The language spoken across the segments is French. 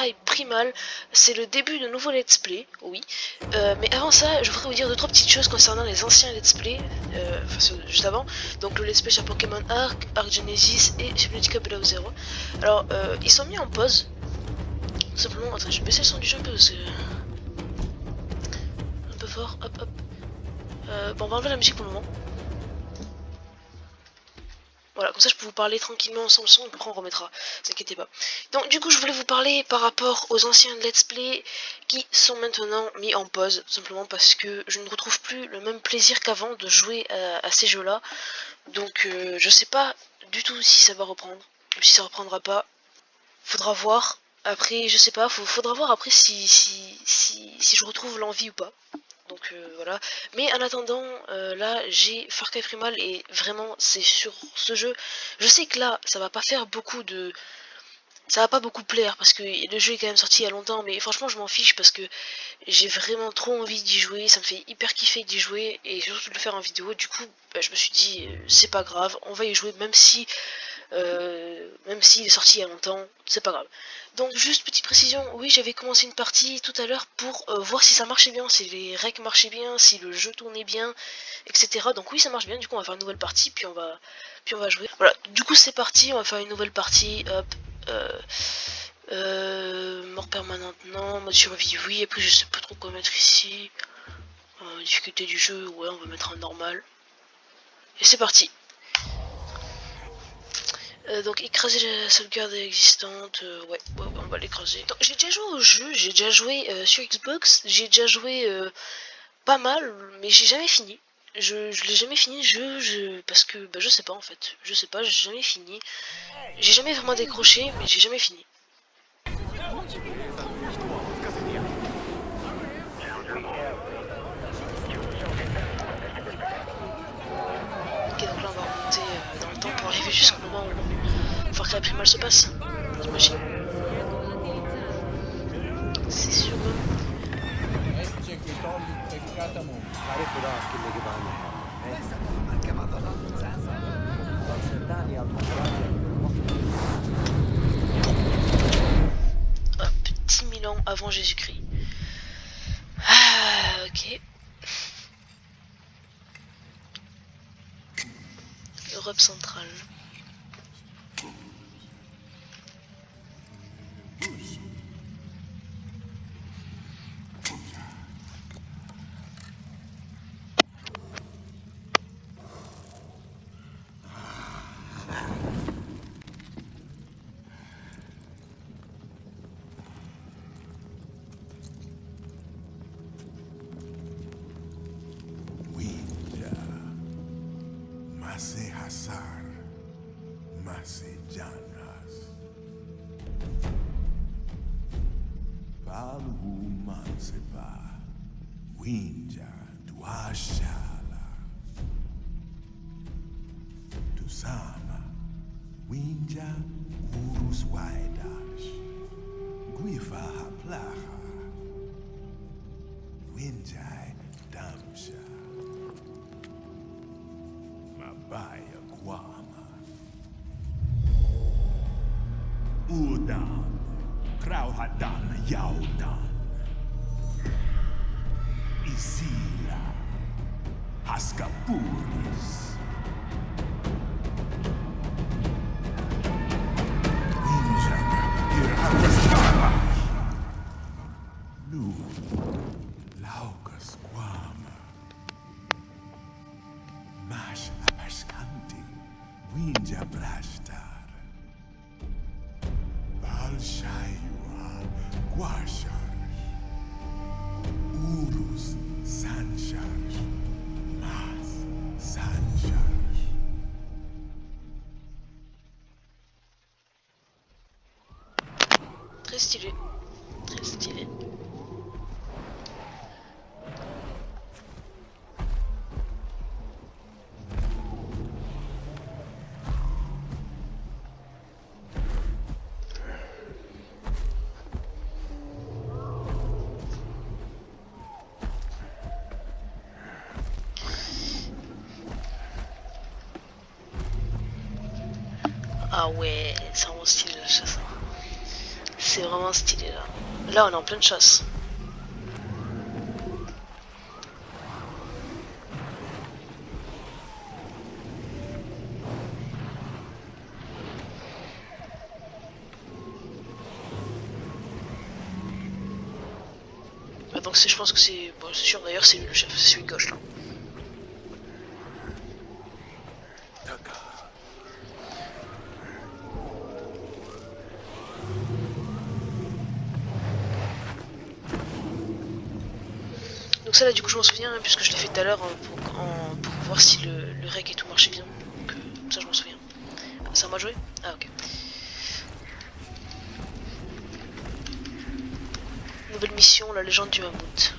Sky Primal. C'est le début de nouveau let's play, oui. Mais avant ça, je voudrais vous dire 2-3 petites choses concernant les anciens let's play, enfin ceux juste avant. Donc le let's play sur Pokémon Arc, Arc Genesis et Subnautica Below Zero. Alors, ils sont mis en pause. Tout simplement, attends, je vais baisser le son du jeu un peu parce que... Un peu fort, hop hop. Bon, on va enlever la musique pour le moment. Voilà, comme ça je peux vous parler tranquillement sans le son, après on remettra, ne vous inquiétez pas. Donc du coup je voulais vous parler par rapport aux anciens let's play qui sont maintenant mis en pause, tout simplement parce que je ne retrouve plus le même plaisir qu'avant de jouer à ces jeux là. Donc je sais pas du tout si ça va reprendre, ou si ça reprendra pas, faudra voir. Après je sais pas, faudra voir après si je retrouve l'envie ou pas. Donc voilà, mais en attendant, là j'ai Far Cry Primal et vraiment c'est sur ce jeu, je sais que là ça va pas faire beaucoup de... Ça va pas beaucoup plaire parce que le jeu est quand même sorti il y a longtemps, mais franchement je m'en fiche parce que j'ai vraiment trop envie d'y jouer, ça me fait hyper kiffer d'y jouer et surtout de le faire en vidéo. Du coup bah, je me suis dit c'est pas grave, on va y jouer même s'il est sorti il y a longtemps, c'est pas grave. Donc juste petite précision, oui j'avais commencé une partie tout à l'heure pour voir si ça marchait bien, si les règles marchaient bien, si le jeu tournait bien, etc. Donc oui ça marche bien, du coup on va faire une nouvelle partie, puis on va jouer. Voilà, du coup c'est parti, on va faire une nouvelle partie, hop, mort permanente non, mode survie oui, après je sais pas trop quoi mettre ici, difficulté du jeu, ouais on va mettre un normal. Et c'est parti. Donc écraser la sauvegarde existante, ouais, on va l'écraser. J'ai déjà joué au jeu, j'ai déjà joué sur Xbox, j'ai déjà joué pas mal, mais j'ai jamais fini. Je l'ai jamais fini le jeu, parce que bah, je sais pas en fait, je sais pas, j'ai jamais fini. J'ai jamais vraiment décroché, mais j'ai jamais fini. Ok, donc là on va remonter dans le temps pour arriver jusqu'au moment où Far Cry Primal se passe, j'imagine. C'est sûr. Hop, 10 000 ans avant Jésus-Christ. Ah, ok. Europe centrale. Masih Hasar, masih Janas. Palhu Mansepa, Winja Duashala. Tusama, Winja Urus Waidash. Guifa Haplaha. Winjai Damsha. Mabaya Guama. Udan, Krauhadan Yaudan. Isila, Haskapuris. Winjan, Irhakastara. Nu, Laukas Guama. Mash Apaskanti, Winja Brashtar. Balshayua, Guashar. Urus, Sanchar. Mas, Sanchar. Très stylé. Très stylé. Ah ouais, c'est un bon style de chasse. c'est vraiment stylé là. Là on est en pleine chasse. Ah, donc je pense que c'est... Bon c'est sûr d'ailleurs c'est lui le chef, c'est celui de gauche là. Donc ça là du coup je m'en souviens hein, puisque je l'ai fait tout à l'heure pour voir si le rec et tout marchait bien. Donc ça je m'en souviens. Ah, c'est à moi de jouer? Ah ok. Nouvelle mission, la légende du mammouth.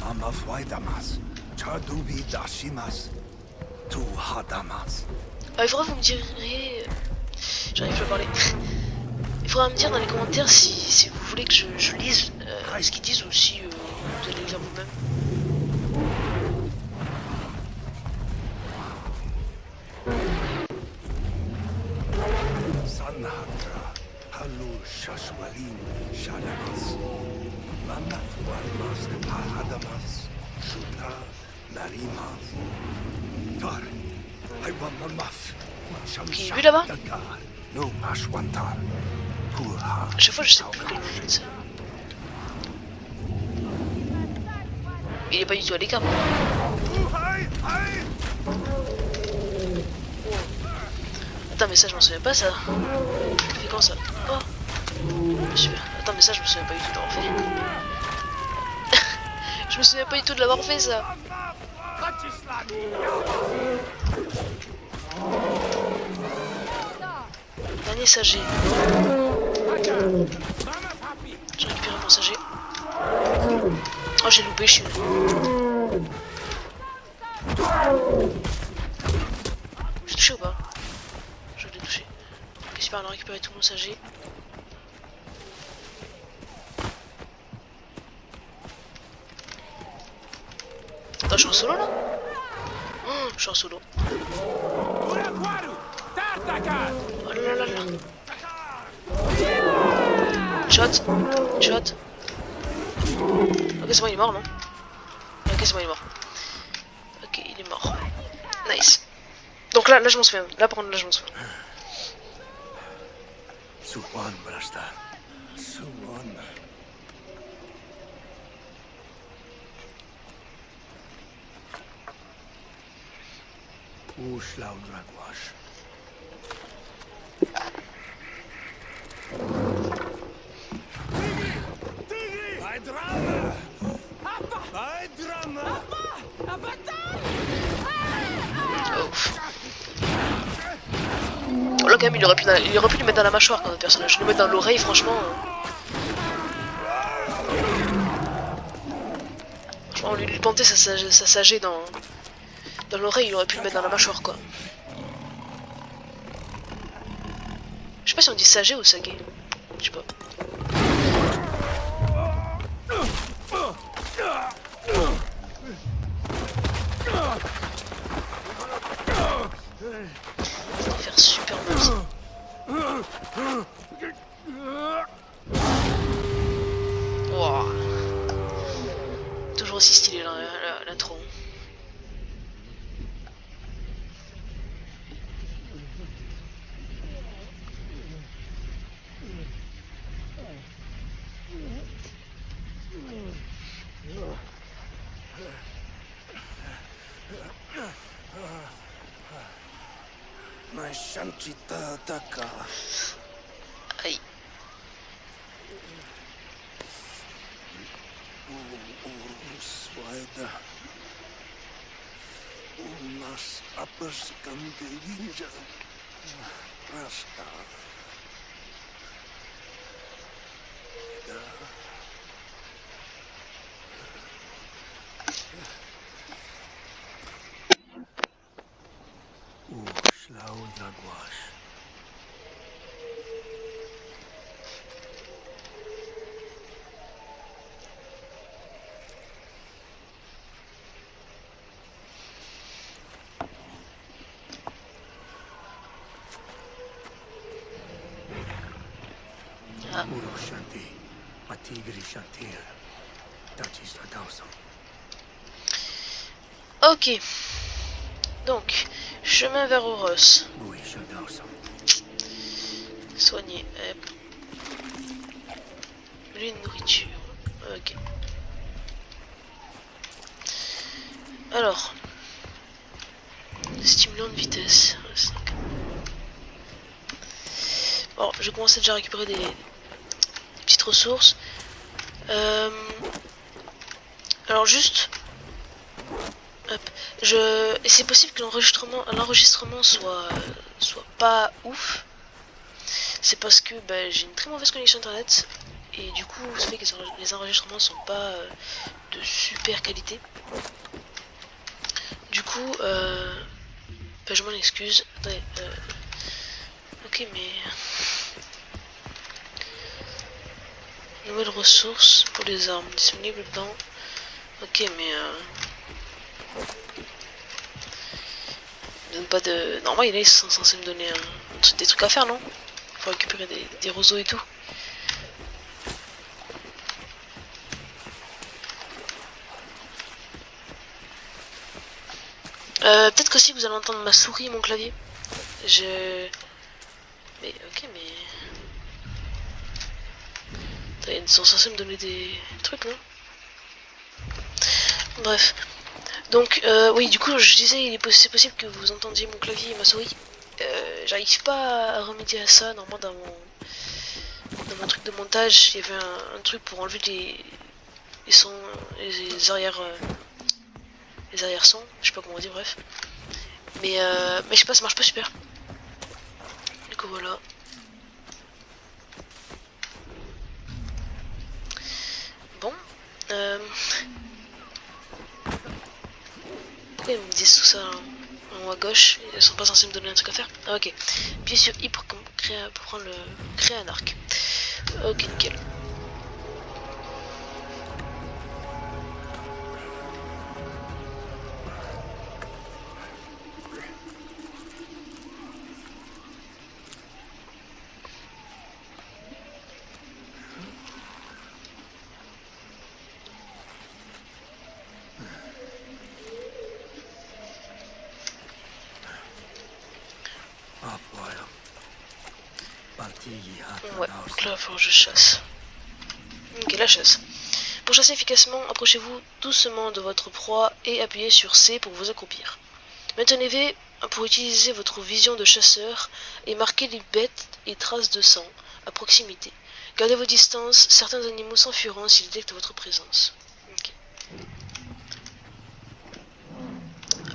Amafuaidamas, Chadubi Dashimas, Tu Hadamas. Ah, il faudra que vous me diriez... J'arrive plus à parler. Il faudra me dire dans les commentaires si vous voulez que je lise ce qu'ils disent ou si vous allez lire vous-même. Sanhatra, Halu Shashwalim, Shanamas, Mamafualmas, Hadamas, Shuta, Narimas. Tar, I want Mamaf, Qui est lui là-bas? No Mashwantar, Purha. À chaque fois je sais plus quel nom c'est. Il est pas du tout à l'écart. Attends mais ça je m'en souviens pas ça. Je fais quand ça? Oh super. Attends mais ça je me souviens pas du tout de l'avoir fait. Je me souviens pas du tout de l'avoir fait ça. Dernier saget. J'ai récupéré mon saget. Oh j'ai loupé, je suis nul. J'ai touché ou pas? Je l'ai touché. Ok super, on a récupéré tout mon saget. Attends, je suis en solo là? Oh, je suis en solo. Oh là là là là. Shot. Shot. Ok, c'est bon, il est mort, non? Ok, c'est bon, il est mort. Ok, il est mort. Nice. Donc là je m'en souviens. Là, par contre, là, je m'en souviens. Suwan, Brasta. Suwan. Ushlau Dragwash. Oh là, quand même, il aurait pu le mettre dans la mâchoire quand notre personnage. Le mettre dans l'oreille, franchement. Franchement, lui planter sa sagée dans l'oreille, il aurait pu le mettre dans la mâchoire, quoi. Je sais pas si on dit sagé ou sagué. Je sais pas. Ça doit faire super mal ça. Wow. Toujours aussi stylé l'intro. Mashanchita Taka. Aïe. Uruswaida. Unas Apas Kandevinja. Rasta. Ushlau Dragwash. Ok. Donc, chemin vers Oros. Soigner. Une nourriture. Ok. Alors. Stimulant de vitesse. 5. Bon, je commence déjà à récupérer des petites ressources. Alors juste. Hop. Et c'est possible que l'enregistrement soit pas ouf. C'est parce que bah, j'ai une très mauvaise connexion internet. Et du coup, ça fait que les enregistrements sont pas de super qualité. Du coup, bah, je m'en excuse. Attendez, ok, mais... Nouvelles ressources pour les armes disponibles dans... Ok, mais... Donne pas de... Normalement, ils sont censés me donner des trucs à faire, non? Pour récupérer des roseaux et tout. Peut-être qu'aussi vous allez entendre ma souris et mon clavier. Mais ok, mais... Attends, ils sont censés me donner des trucs, non? Bref. Donc, oui, du coup, je disais, c'est possible que vous entendiez mon clavier et ma souris. J'arrive pas à remédier à ça. Normalement, dans mon truc de montage, il y avait un truc pour enlever les sons, les arrière... les arrière-sons, je sais pas comment on dit, bref. Mais je sais pas, ça marche pas super. Du coup, voilà. Bon. Pourquoi ils me disent tout ça en haut à gauche? Ils sont pas censés me donner un truc à faire? Ah, ok. Puis sur I pour créer un arc. Ok, nickel. Ouais, donc là, il va falloir que je chasse. Ok, la chasse. Pour chasser efficacement, approchez-vous doucement de votre proie et appuyez sur C pour vous accroupir. Maintenez V pour utiliser votre vision de chasseur et marquer les bêtes et traces de sang à proximité. Gardez vos distances, certains animaux s'enfuiront s'ils détectent votre présence. Ok.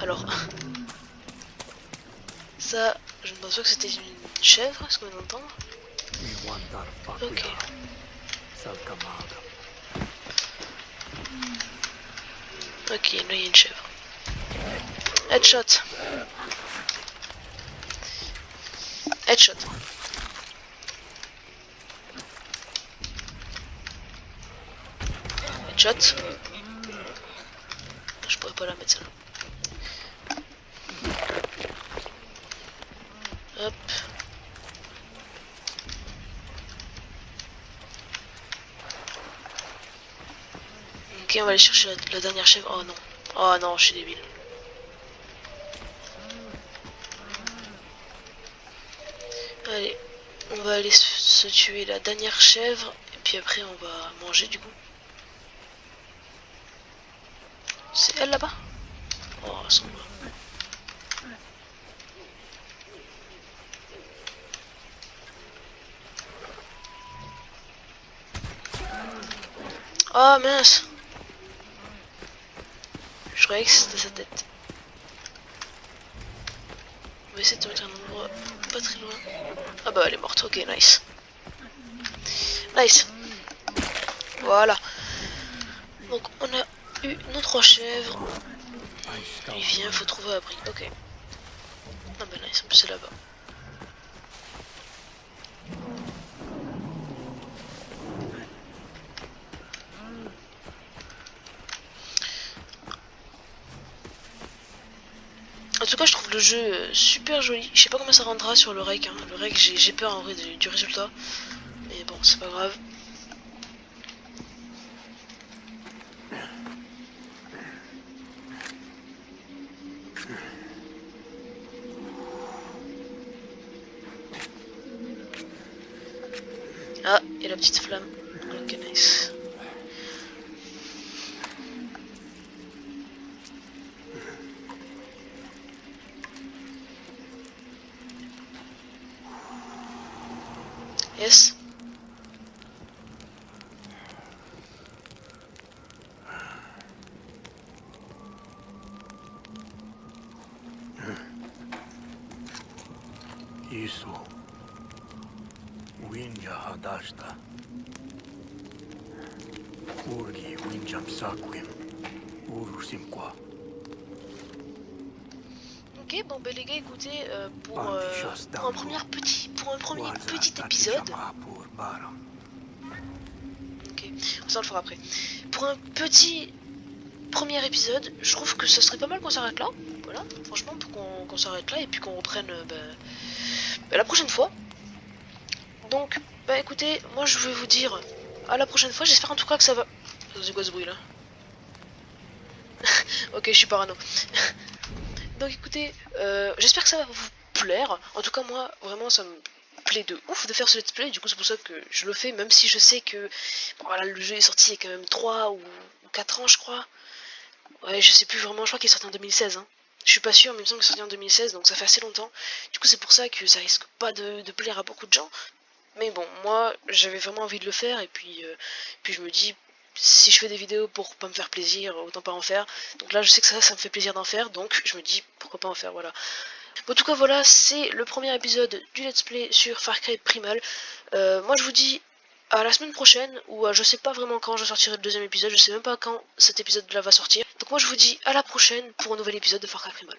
Alors, ça, je ne pense pas que c'était une chèvre, est-ce qu'on va l'entendre? Ok. Ok, là il y a une chèvre. Headshot. Headshot. Headshot. Je pourrais pas la mettre celle-là. Hop. Ok, on va aller chercher la dernière chèvre. Oh non. Oh non, je suis débile. Allez, on va aller se tuer la dernière chèvre. Et puis après, on va manger du coup. C'est elle là-bas? Oh, elle semble. Oh mince! Je croyais que c'était sa tête. On va essayer de mettre un endroit pas très loin. Ah bah elle est morte, ok, nice. Nice! Voilà. Donc on a eu nos 3 chèvres. Il vient, faut trouver abri. Ok. Ah bah nice, en plus c'est là-bas. En tout cas, je trouve le jeu super joli. Je sais pas comment ça rendra sur le rec. Hein. Le rec, j'ai peur en vrai du résultat. Mais bon, c'est pas grave. Ah, et la petite flamme. Ok, nice. Yes. Isu. Winja hadashta. Urgi winjam saquim. Urusim qua. Ok, bon bah les gars, écoutez, pour un premier petit épisode, ok, ça on le fera après. Pour un petit premier épisode, je trouve que ça serait pas mal qu'on s'arrête là. Voilà, franchement, pour qu'on s'arrête là et puis qu'on reprenne la prochaine fois. Donc, bah écoutez, moi je vais vous dire à la prochaine fois. J'espère en tout cas que ça va. C'est quoi ce bruit là? Ok, je suis parano. Donc écoutez, j'espère que ça va vous plaire. En tout cas, moi, vraiment, ça me plaît de ouf de faire ce let's play. Du coup, c'est pour ça que je le fais, même si je sais que bon, voilà, le jeu est sorti il y a quand même 3 ou 4 ans, je crois. Ouais, je sais plus vraiment, je crois qu'il est sorti en 2016. Hein. Je suis pas sûr, mais il me semble qu'il est sorti en 2016, donc ça fait assez longtemps. Du coup, c'est pour ça que ça risque pas de plaire à beaucoup de gens. Mais bon, moi, j'avais vraiment envie de le faire, et puis je me dis, si je fais des vidéos pour pas me faire plaisir, autant pas en faire. Donc là, je sais que ça me fait plaisir d'en faire, donc je me dis, pourquoi pas en faire, voilà. Bon, en tout cas, voilà, c'est le premier épisode du Let's Play sur Far Cry Primal. Moi, je vous dis à la semaine prochaine, ou je sais pas vraiment quand je sortirai le deuxième épisode, je sais même pas quand cet épisode-là va sortir. Donc moi, je vous dis à la prochaine pour un nouvel épisode de Far Cry Primal.